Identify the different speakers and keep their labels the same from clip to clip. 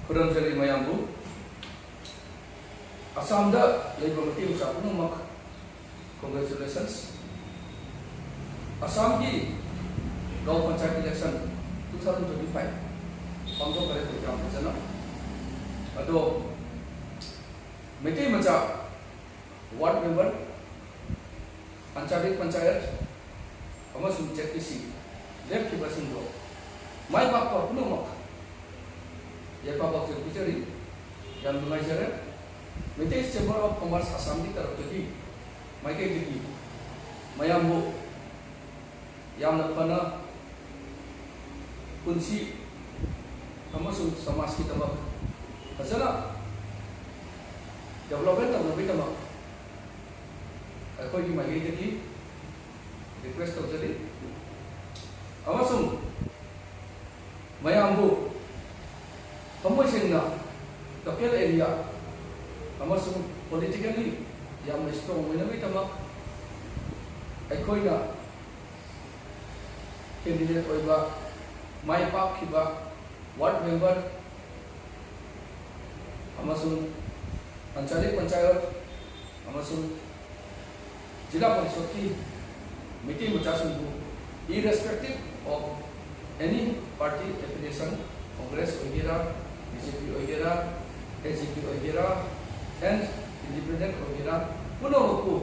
Speaker 1: खुरमजरी मयामबु असम दा लेबा मती मचा पुनमक कांग्रेचुलेशंस असम की गांव पंचायत इलेक्शन 2025 पांगो करे तो काम फजना अदो मती मचा वार्ड मेंबर अंचालिक पंचायत अमसुम जेपीसी लेफ्ट की बसिंदो माय बाप को पुनमक ये पाबक से पिचरी याम नुमाइजरे मेटे चेंबर ऑफ कॉमर्स असम की तरफ से माइके दिखी मयामबु याम नफना पुंसी अमसुम समाज की तमक फजना डेवलपमेंट तमबी तमक अखोई की माइके दिखी रिक्वेस्ट तौजरी अमसुम मयामबु हमोय सिंगना लोकल एरिया अमसुम पॉलिटिकली याम स्ट्रॉन्ग मोइनबी तमक अखोइना कैंडिडेट ओइबा माय पाक खिबा वार्ड मेंबर अमसुम अंचालिक पंचायत अमसुम जिला परिषद की मीटिंग मचासुबु irrespective of any party affiliation Congress वगैरह बीजेपी वगैरह एजीपी वगैरह एंड इंडिपेंडेंट वगैरह पुनःको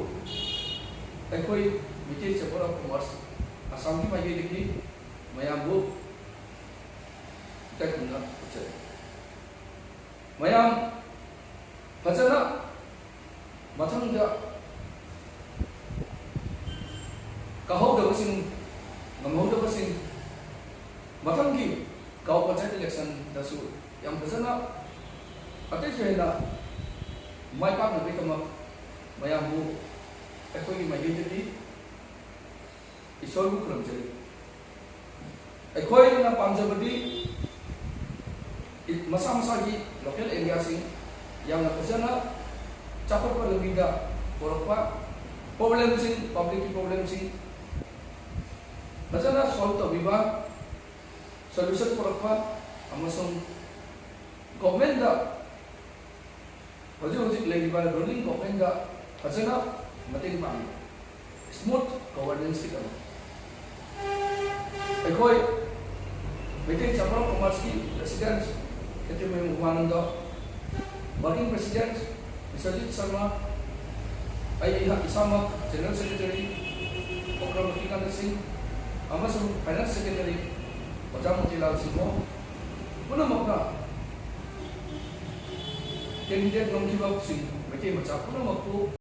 Speaker 1: अखोई meeting chamber of commerce Assam की माइके देखी मयामबु तकना उचरे मयाम फजना मथंगा कहौदबसिंग नमौदबसिंग मथंगी गांव पंचायत इलेक्शन दसु याम फजना अतै जेना माय पाक नबी तमक मयामबु अखोई माइके देखी ईश्वर खुरमजरी अखोई ना पामजबदी मसा मसा की लोकल एरिया सिंह याम फजना चाखोप लंबीदा पोरपा प्रॉब्लम सिंह पब्लिक की प्रॉब्लम सिंह फजना सॉल्व तबिबा सॉल्यूशन पोरपा अमसुम गवर्नमेंट दा हजु लेबा रूलिंग गवर्नमेंट दा फजना मतेंग पांग स्मूथ गवर्नेंस की तरह अखोई मीटिंग चेंबर ऑफ कॉमर्स की president KTM Umananda working president Biswajit Sharma इसामक जनरल सेक्रेटरी ओक्रमतिकांत सिंह अमसुम फाइनेंस सेक्रेटरी ओजा मोतीलाल सिंह पुनमकना कैंडिडेट नोंखिबा सिंह मीटिंग मचा पुनमकु